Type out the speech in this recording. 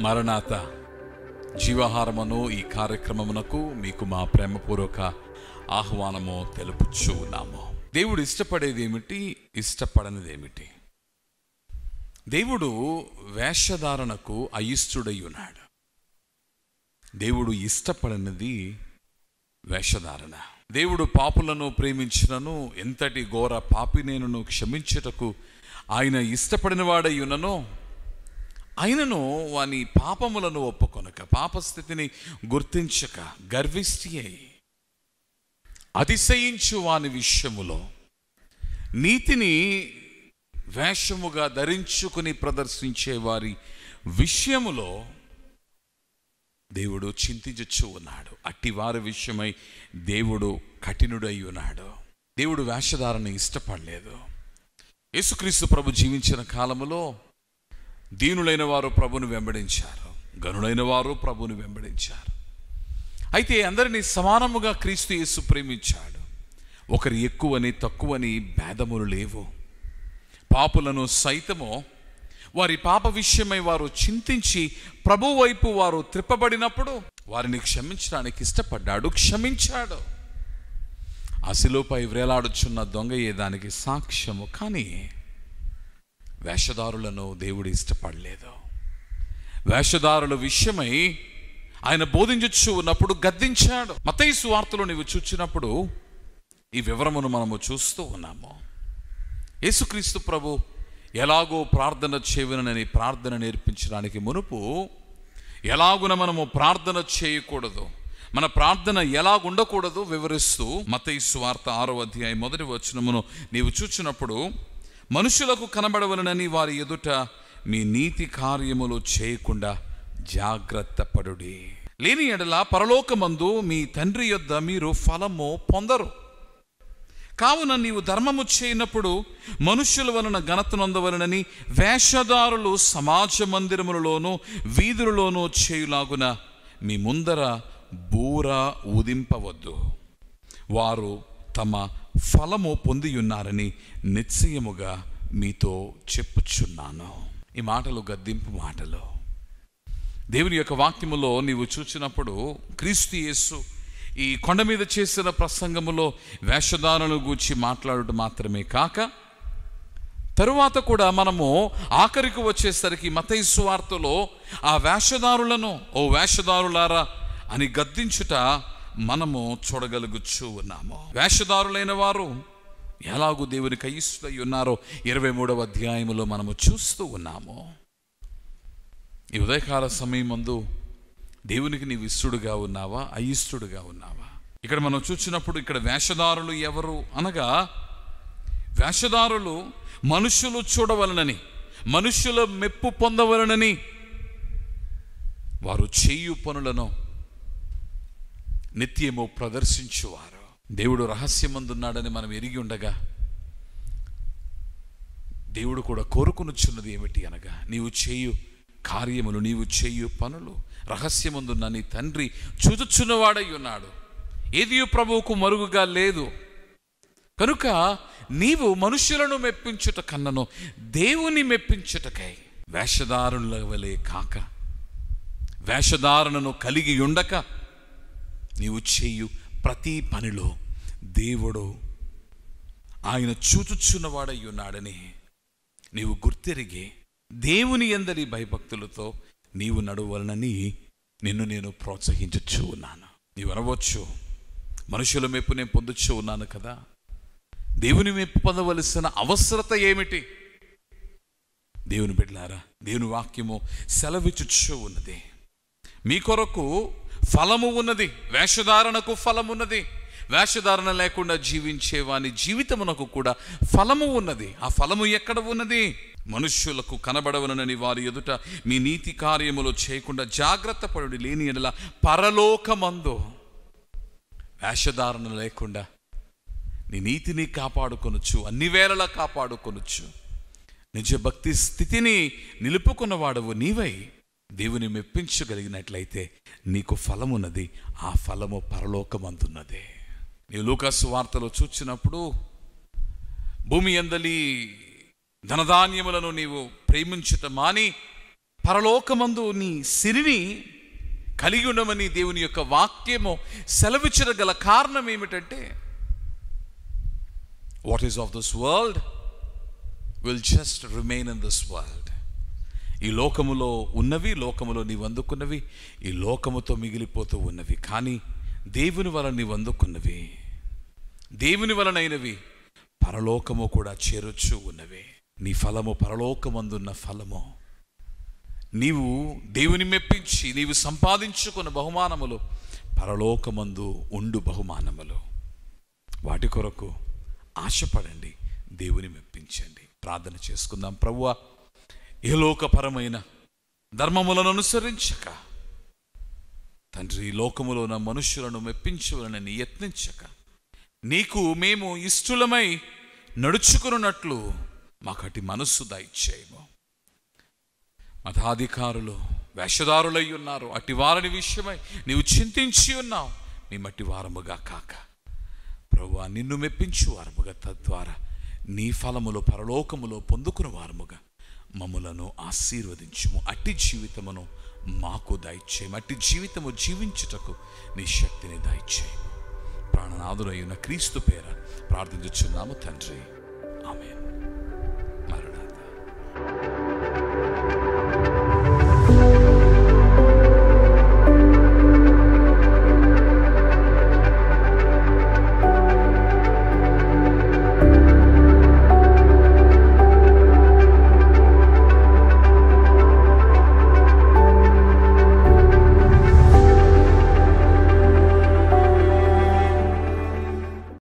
మరణాత జీవాహారమును ఈ కార్యక్రమమునకు మీకు మా ప్రేమపూర్వక ఆహ్వానము తెలుపుచూ ఉన్నాము. దేవుడు ఇష్టపడేది ఏమిటి, ఇష్టపడనిది ఏమిటి? దేవుడు వేషధారణకు అయిష్టుడై ఉన్నాడు. దేవుడు ఇష్టపడనిది వేషధారణ. దేవుడు పాపులను ప్రేమించినను, ఎంతటి ఘోర పాపినేను క్షమించుటకు ఆయన ఇష్టపడిన వాడై ఉన్ననో, ఆయనను వాని పాపములను ఒప్పుకొనక, పాపస్థితిని గుర్తించక, గర్విష్టి అయి అతిశయించు వాని విషయములో, నీతిని వేషముగా ధరించుకుని ప్రదర్శించే వారి విషయములో దేవుడు చింతించుచూ ఉన్నాడు. అట్టి వారి విషయమై దేవుడు కఠినుడై ఉన్నాడు. దేవుడు వేషధారణ ఇష్టపడలేదు. యేసుక్రీస్తు ప్రభు జీవించిన కాలములో దీనులైన వారు ప్రభుని వెంబడించారు, గనులైన వారు ప్రభుని వెంబడించారు. అయితే అందరినీ సమానముగా క్రీస్తు యేసు ప్రేమించాడు. ఒకరి ఎక్కువని తక్కువని భేదములు లేవు. పాపులను సైతము వారి పాప విషయమై వారు చింతించి ప్రభు వైపు వారు త్రిప్పబడినప్పుడు వారిని క్షమించడానికి ఇష్టపడ్డాడు, క్షమించాడు. ఆ శిలువపై వ్రేలాడుచున్న దొంగయే దానికి సాక్ష్యము. కానీ వేషధారులను దేవుడు ఇష్టపడలేదు. వేషధారుల విషయమై ఆయన బోధించు ఉన్నప్పుడు గద్దించాడు. మత్తయి సువార్తలో నీవు చూచినప్పుడు ఈ వివరమును మనము చూస్తూ ఉన్నాము. యేసుక్రీస్తు ప్రభు ఎలాగో ప్రార్థన చేయవలనని ప్రార్థన నేర్పించడానికి మునుపు ఎలాగున మనము ప్రార్థన చేయకూడదు, మన ప్రార్థన ఎలాగుండకూడదు వివరిస్తూ మత్తయి సువార్త 6వ అధ్యాయం 1వ వచనమును నీవు చూచినప్పుడు, మనుషులకు కనబడవలనని వారి ఎదుట మీ నీతి కార్యములు చేయకుండా జాగ్రత్త పడుడి. లేని ఎడల పరలోకమందు మీ తండ్రి యొద్ద మీరు ఫలము పొందరు. కావున నీవు ధర్మము చేయనప్పుడు మనుష్యుల వలన ఘనత నొందవలనని వేషధారులు సమాజ మందిరములలోనూ వీధులలోనూ చేయులాగున మీ ముందర బూర ఊదింపవద్దు. వారు తమ ఫలము పొందియున్నారని నిశ్చయముగా మీతో చెప్పుచున్నాను. ఈ మాటలు గద్దింపు మాటలు. దేవుని యొక్క వాక్యములో నీవు చూచినప్పుడు క్రీస్తు యేసు ఈ కొండ మీద చేసిన ప్రసంగములో వేషధారణను గూర్చి మాట్లాడటం మాత్రమే కాక, తరువాత కూడా మనము ఆఖరికి వచ్చేసరికి మత్తయి సువార్తలో ఆ వేషధారులను ఓ వేషధారులారా అని గద్దించుట మనము చూడగలుగుచూ ఉన్నాము. వేషధారులైన వారు ఎలాగూ దేవునికి అయిష్టులై ఉన్నారో 23వ అధ్యాయములో మనము చూస్తూ ఉన్నాము. ఈ ఉదయకాల సమయమందు దేవునికి నీవు ఇష్టడుగా ఉన్నావా, అయిష్టుడుగా ఉన్నావా? ఇక్కడ మనం చూసినప్పుడు ఇక్కడ వేషధారులు ఎవరు అనగా, వేషధారులు మనుషులు చూడవలనని, మనుషుల మెప్పు పొందవలనని వారు చేయు పనులను నిత్యము ప్రదర్శించువారు. దేవుడు రహస్యమందున్నాడని మనం ఎరిగి ఉండగా దేవుడు కూడా కోరుకునుచున్నది ఏమిటి అనగా, నీవు చేయు కార్యములు, నీవు చేయు పనులు రహస్యమందున్న నీ తండ్రి చూచుచున్నవాడై ఉన్నాడు. ఏది ప్రభువుకు మరుగుగా లేదు. కనుక నీవు మనుషులను మెప్పించుట కన్నను దేవుని మెప్పించుటకై వేషధారుల వలె కాక, వేషధారణను కలిగి ఉండక నీవు చేయు ప్రతి పనిలో దేవుడు ఆయన చూచుచున్నవాడై ఉన్నాడని నీవు గుర్తెరిగి దేవుని యందలి భయభక్తులతో నీవు నడవలనని నిన్ను నేను ప్రోత్సహించచ్చు ఉన్నాను. నీవు అనవచ్చు, మనుషుల మెప్పు నేను పొందొచ్చు ఉన్నాను కదా, దేవుని మెప్పు పొందవలసిన అవసరత ఏమిటి? దేవుని బిడ్డలారా, దేవుని వాక్యము సెలవిచ్చుచూ ఉన్నది. మీ కొరకు ఫలము ఉన్నది, వేషధారణకు ఫలమున్నది. వేషధారణ లేకుండా జీవించే వాని జీవితమునకు కూడా ఫలము ఉన్నది. ఆ ఫలము ఎక్కడ ఉన్నది? మనుష్యులకు కనబడవలనని వారి ఎదుట మీ నీతి కార్యములు చేయకుండా జాగ్రత్త పడుడి. లేని ఎడల పరలోకమందు వేషధారణ లేకుండా నీ నీతిని కాపాడుకొనొచ్చు, అన్ని వేళలా కాపాడుకొనొచ్చు. నిజ భక్తి స్థితిని నిలుపుకున్నవాడవు నీవై దేవుని మెప్పించగలిగినట్లయితే నీకు ఫలమున్నది. ఆ ఫలము పరలోకమందున్నదే. నీవు లూకాసు వార్తలో చూచినప్పుడు భూమి యందలి ధనధాన్యములను నీవు ప్రేమించుట మాని పరలోకమందు నీ సిరిని కలిగి ఉండమని దేవుని యొక్క వాక్యము సెలవిచ్చిన గల కారణం ఏమిటంటే, what is of this world will just remain in this world. ఈ లోకములో ఉన్నవి, లోకములో నీవు అందుకున్నవి ఈ లోకముతో మిగిలిపోతూ ఉన్నవి. కానీ దేవుని వలన నీవు అందుకున్నవి, దేవుని వలనైనవి పరలోకము కూడా చేరొచ్చు ఉన్నవి. నీ ఫలము పరలోకమందున్న ఫలము. నీవు దేవుని మెప్పించి నీవు సంపాదించుకున్న బహుమానములు పరలోకమందు ఉండు బహుమానములు. వాటి కొరకు ఆశపడండి, దేవుని మెప్పించండి. ప్రార్థన చేసుకుందాం. ప్రభువా, ఏ లోకపరమైన ధర్మములను అనుసరించక తండ్రి, లోకములో ఉన్న మనుష్యులను మెప్పించవలనని యత్నించక నీకు మేము ఇష్టలమై నడుచుకున్నట్లు మాకటి మనస్సు దయచేయము. మతాధికారులు వేషధారులై ఉన్నారు, అట్టి వారిని విషయమై నీవు చింతించి ఉన్నావు. మేము అట్టి వారముగా కాక ప్రభువా, నిన్ను మెప్పించు వారముగా, తద్వారా నీ ఫలములో పరలోకములో పొందుకున్న వారముగా మమ్ములను ఆశీర్వదించుము. అట్టి జీవితమును మాకు దయచేయము. అట్టి జీవితము జీవించుటకు నీ శక్తిని దయచేయము. ప్రాణనాథుడైన క్రీస్తు పేర ప్రార్థించుచున్నాము తండ్రి, ఆమేన్.